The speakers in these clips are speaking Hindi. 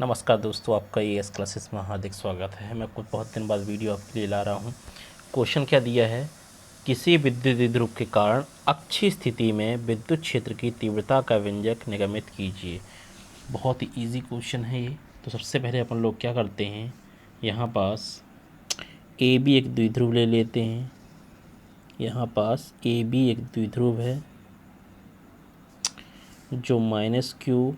नमस्कार दोस्तों, आपका एएस क्लासेस में हार्दिक स्वागत है। मैं कुछ बहुत दिन बाद वीडियो आपके लिए ला रहा हूँ। क्वेश्चन क्या दिया है, किसी विद्युत द्विध्रुव के कारण अक्षीय स्थिति में विद्युत क्षेत्र की तीव्रता का व्यंजक निगमित कीजिए। बहुत ही ईजी क्वेश्चन है ये। तो सबसे पहले अपन लोग क्या करते हैं, यहाँ पास ए बी एक द्विध्रुव ले लेते हैं। यहाँ पास ए बी एक द्विध्रुव है जो -q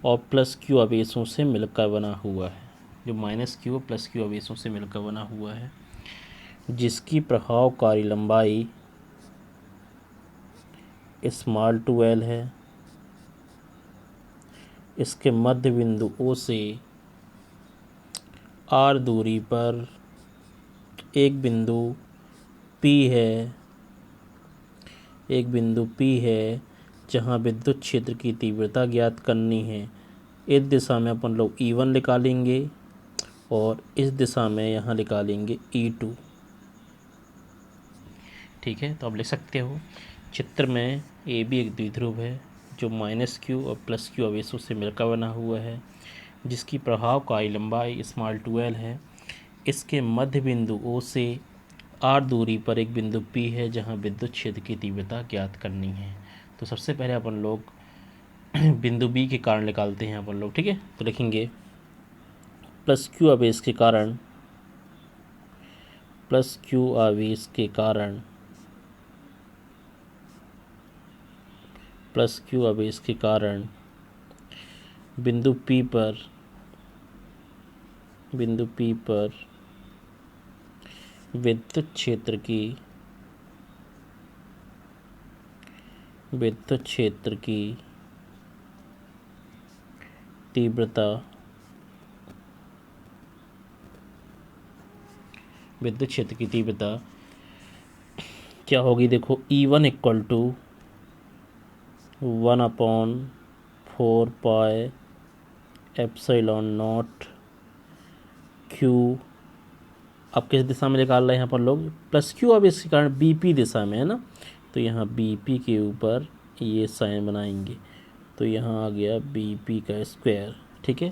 और +q आवेशों से मिलकर बना हुआ है, जो -q और +q आवेशों से मिलकर बना हुआ है, जिसकी प्रभावकारी लंबाई l है। इसके मध्य बिंदु O से r दूरी पर एक बिंदु P है, जहाँ विद्युत क्षेत्र की तीव्रता ज्ञात करनी है। इस दिशा में अपन लोग E1 निकालेंगे और इस दिशा में यहाँ निकालेंगे E2। ठीक है, तो आप लिख सकते हो चित्र में ए बी एक द्विध्रुव है जो -q और +q आवेशों से मिलकर बना हुआ है, जिसकी प्रभावकारी लंबाई l है। इसके मध्य बिंदु O से r दूरी पर एक बिंदु P है, जहाँ विद्युत क्षेत्र की तीव्रता ज्ञात करनी है। तो सबसे पहले अपन लोग बिंदु B के कारण निकालते हैं अपन लोग। ठीक है, तो लिखेंगे +q आवेश के कारण बिंदु P पर विद्युत क्षेत्र की तीव्रता क्या होगी, देखो E1 = 1/4 पाई ε0 q। अब किस दिशा में निकाल रहे हैं यहाँ पर लोग, +q अब इसके कारण BP दिशा में है ना, तो यहाँ BP के ऊपर ये साइन बनाएंगे, तो यहाँ आ गया BP का स्क्वायर। ठीक है,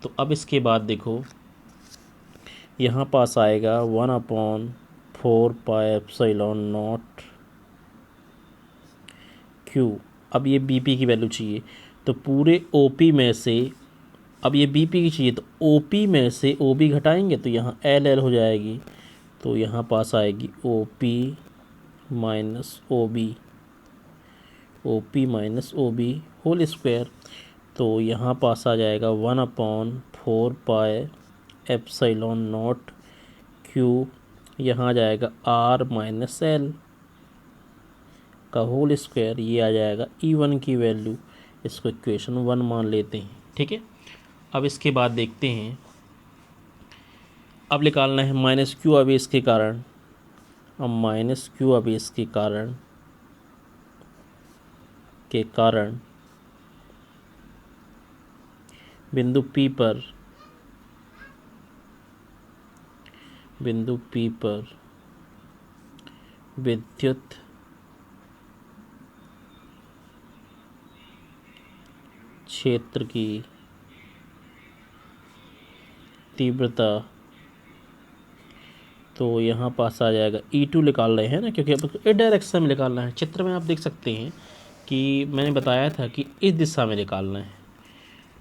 तो अब इसके बाद देखो यहाँ पास आएगा 1/4 पाई ε0 q। अब ये BP की वैल्यू चाहिए, तो पूरे OP में से, अब ये BP की चाहिए तो OP में से OB घटाएंगे तो यहाँ LL हो जाएगी, तो यहाँ पास आएगी OP minus OB whole square. तो यहाँ पास आ जाएगा 1/4 पाई ε0 q, यहाँ आ जाएगा R - L का होल स्क्वायर, ये आ जाएगा E1 की वैल्यू। इसको इक्वेशन 1 मान लेते हैं। ठीक है, अब इसके बाद देखते हैं, अब निकालना है -q आवेश के कारण। अब -q आवेश के कारण बिंदु P पर विद्युत क्षेत्र की तीव्रता, तो यहाँ पास आ जाएगा E2 निकाल रहे हैं ना, क्योंकि अब इस डायरेक्शन में निकालना है। चित्र में आप देख सकते हैं कि मैंने बताया था कि इस दिशा में निकालना है,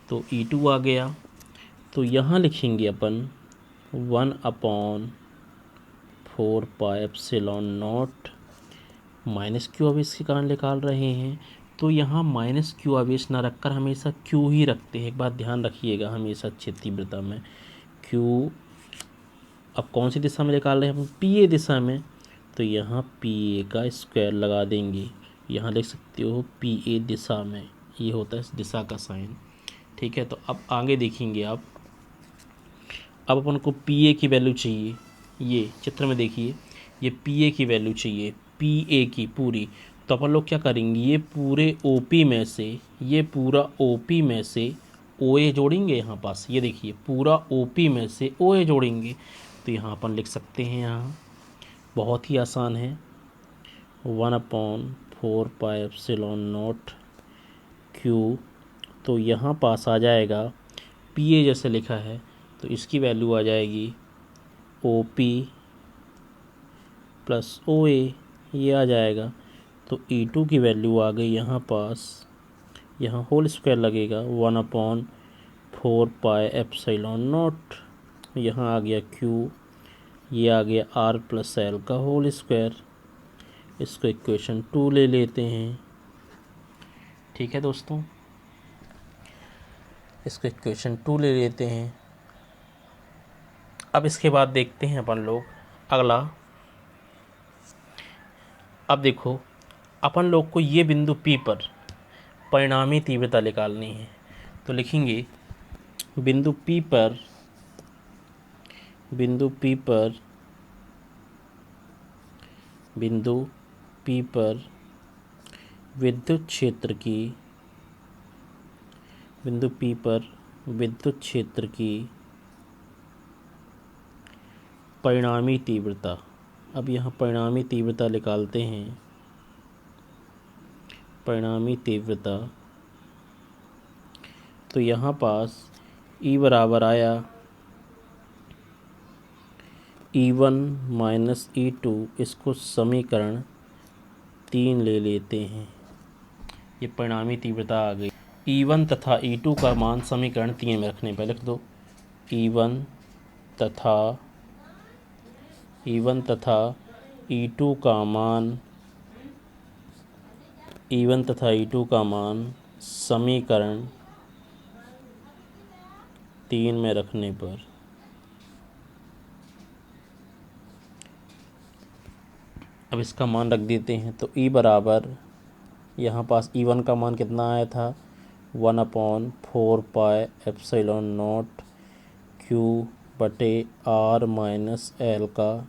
तो E2 आ गया। तो यहाँ लिखेंगे अपन 1/4 पाई ε0 -q आवेश के कारण निकाल रहे हैं, तो यहाँ -q आवेश ना रखकर हमेशा q ही रखते हैं। एक बात ध्यान रखिएगा, हमेशा अच्छी तीव्रता में q। अब कौन सी दिशा में निकाल रहे हैं हम, PA दिशा में, तो यहाँ PA का स्क्वायर लगा देंगे। यहाँ लिख सकते हो PA दिशा में, ये होता है इस दिशा का साइन। ठीक है, तो अब आगे देखेंगे आप। अब अपन को PA की वैल्यू चाहिए, ये चित्र में देखिए, ये PA की वैल्यू चाहिए, PA की पूरी। तो अपन लोग क्या करेंगे, ये पूरे OP में से OA जोड़ेंगे। यहाँ पास ये देखिए, पूरा OP में से OA जोड़ेंगे, तो यहाँ अपन लिख सकते हैं, यहाँ बहुत ही आसान है, 1/4 पाई ε0 q तो यहाँ पास आ जाएगा पी ए जैसे लिखा है तो इसकी वैल्यू आ जाएगी ओ पी प्लस ओ ए, ये आ जाएगा। तो E2 की वैल्यू आ गई यहाँ पास, यहाँ होल स्क्वायर लगेगा 1/4πε0, यहाँ आ गया Q, ये आ गया R+L का होल स्क्वायर। इसको इक्वेशन 2 ले लेते हैं। ठीक है दोस्तों, इसको इक्वेशन 2 ले लेते हैं। अब इसके बाद देखते हैं अपन लोग अगला। अब देखो अपन लोग को ये बिंदु P पर परिणामी तीव्रता निकालनी है। तो लिखेंगे बिंदु P पर विद्युत क्षेत्र की परिणामी तीव्रता। अब यहाँ परिणामी तीव्रता निकालते हैं। परिणामी तीव्रता तो यहाँ पास E बराबर आया E1 माइनस E2, इसको समीकरण 3 ले लेते हैं। ये परिणामी तीव्रता आ गई। E1 तथा E2 का मान समीकरण 3 में रखने पर लिख दो। E1 तथा E2 का मान समीकरण 3 में रखने पर अब इसका मान रख देते हैं। तो E बराबर यहाँ पास E1 का मान कितना आया था 1/4πε0 Q/R-L का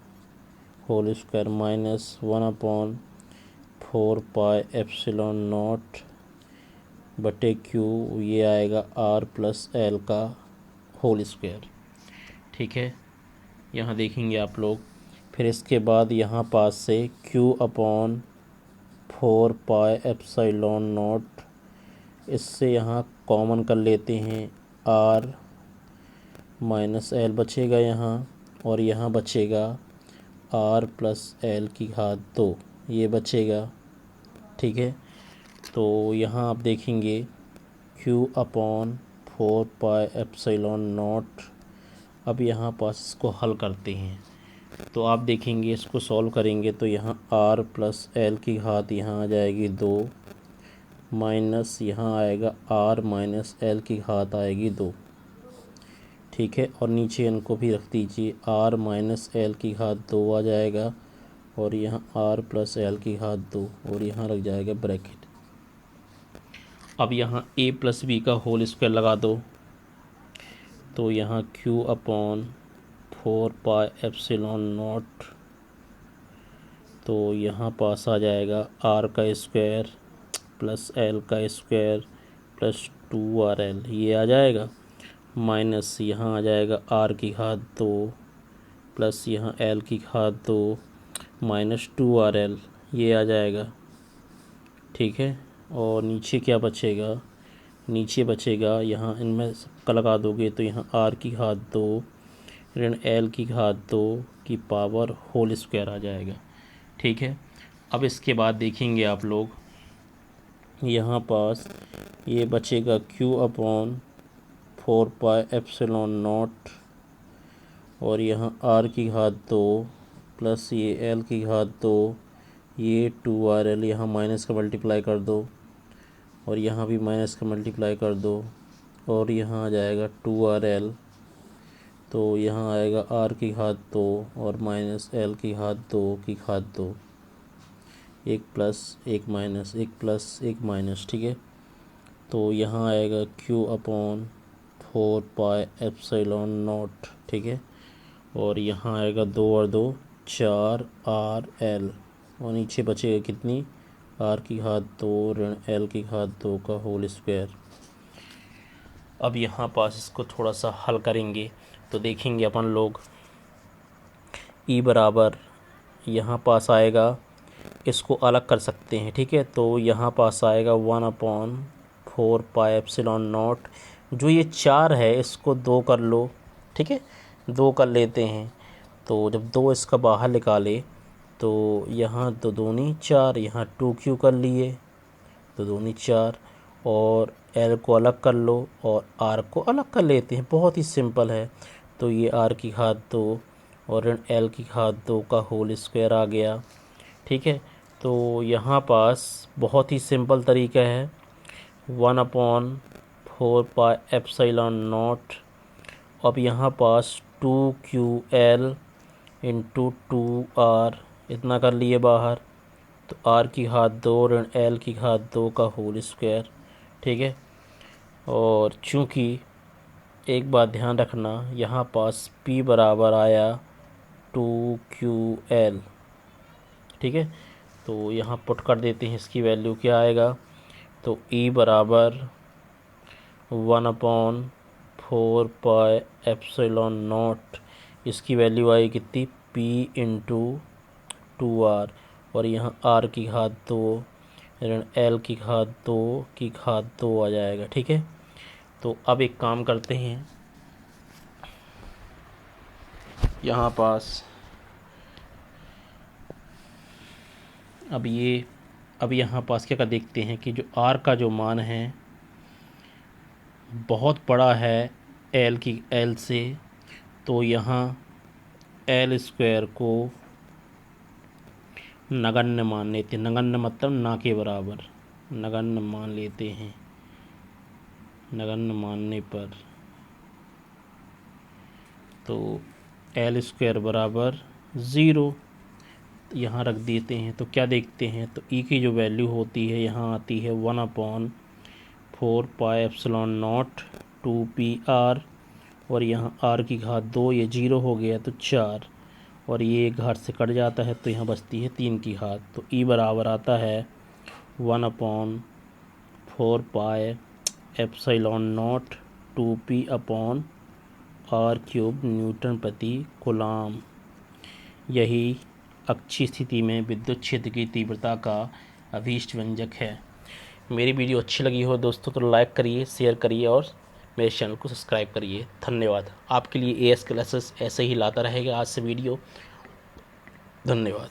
होल स्क्वायर माइनस 1/4πε0/Q, ये आएगा R+L का होल स्क्वायर। ठीक है, यहाँ देखेंगे आप लोग। फिर इसके बाद यहाँ पास से Q/4πε0, इससे यहाँ कॉमन कर लेते हैं। R-L बचेगा यहाँ, और यहाँ बचेगा R+L², ये बचेगा। ठीक है, तो यहाँ आप देखेंगे Q/4πε0। अब यहाँ पास इसको हल करते हैं तो आप देखेंगे, इसको सॉल्व करेंगे तो यहाँ R+L² यहाँ आ जाएगी 2, माइनस यहाँ आएगा R-L² आएगी 2। ठीक है, और नीचे इनको भी रख दीजिए। R-L² 2 आ जाएगा, और यहाँ R+L² 2, और यहाँ लग जाएगा ब्रैकेट। अब यहाँ A+B का होल स्क्वायर लगा दो। तो यहाँ Q/4πε0, तो यहाँ पास आ जाएगा R² plus L² plus 2RL, ये आ जाएगा। माइनस यहाँ आ जाएगा R² प्लस यहाँ L² माइनस 2RL, ये आ जाएगा। ठीक है, और नीचे क्या बचेगा, नीचे बचेगा यहाँ इनमें सबका लगा दोगे तो यहाँ R² ऋण L² की पावर होल स्क्वायर आ जाएगा। ठीक है, अब इसके बाद देखेंगे आप लोग, यहाँ पास ये बचेगा Q/4πε0, और यहाँ R² प्लस ये L², ये 2RL, यहाँ माइनस का मल्टीप्लाई कर दो, और यहाँ भी माइनस का मल्टीप्लाई कर दो, और यहाँ आ जाएगा 2RL। तो यहाँ आएगा R² और माइनस L², एक प्लस एक माइनस, एक प्लस एक माइनस। ठीक है, तो यहाँ आएगा Q/4πε0। ठीक है, और यहाँ आएगा 2 और 2 4RL, और नीचे बचेगा कितनी R² ऋण L² का होल स्क्वायर। अब यहाँ पास इसको थोड़ा सा हल करेंगे तो देखेंगे अपन लोग E बराबर यहाँ पास आएगा, इसको अलग कर सकते हैं। ठीक है, तो यहाँ पास आएगा 4 पाई एप्सिलॉन नॉट। जो ये 4 है इसको 2 कर लो, ठीक है, 2 कर लेते हैं। तो जब 2 इसका बाहर निकाले तो यहाँ 2 दूनी 4, यहाँ 2q कर लिए, 2 दूनी 4, और l को अलग कर लो और r को अलग कर लेते हैं। बहुत ही सिंपल है। तो ये r की घात 2 और ऋण l की घात 2 का होल स्क्वायर आ गया, ठीक है। तो यहाँ पास बहुत ही सिंपल तरीका है, 1/4 पाई एप्सिलॉन नॉट। अब यहाँ पास 2ql इंटू 2r इतना कर लिए बाहर, तो r की घात 2 ऋण l की घात 2 का होल स्क्वायर, ठीक है। और चूँकि एक बात ध्यान रखना, यहाँ पास p बराबर आया 2ql, ठीक है। तो यहाँ पुट कर देते हैं, इसकी वैल्यू क्या आएगा, तो e बराबर 1/4 पाई एप्सिलॉन नॉट, इसकी वैल्यू आई कितनी, p इंटू 2r, और यहाँ r की घात 2 ऋण l की घात 2 की घात 2 आ जाएगा, ठीक है। तो अब एक काम करते हैं, यहाँ पास अब यहाँ पास क्या कर देखते हैं कि जो r का जो मान है बहुत बड़ा है l से, तो यहाँ l स्क्वायर को नगण्य मान लेते हैं। नगण्य मतलब ना के बराबर, नगण्य मान लेते हैं। नगण्य मानने पर तो l स्क्वायर बराबर 0 यहाँ रख देते हैं। तो क्या देखते हैं, तो e की जो वैल्यू होती है यहाँ आती है 1/4 पाई एप्सिलॉन नॉट 2pr, और यहाँ r की घात 2, ये 0 हो गया तो 4, और ये घात से कट जाता है तो यहाँ बचती है 3 की घात। तो e बराबर आता है 1/4 pi epsilon not 2p/r³ Newton प्रति कूलम। यही अक्षीय स्थिति में विद्युत क्षेत्र की तीव्रता का अभीष्ट व्यंजक है। मेरी वीडियो अच्छी लगी हो दोस्तों तो लाइक करिए, शेयर करिए और मेरे चैनल को सब्सक्राइब करिए। धन्यवाद। आपके लिए एएस क्लासेस ऐसे ही लाता रहेगा आज से वीडियो। धन्यवाद।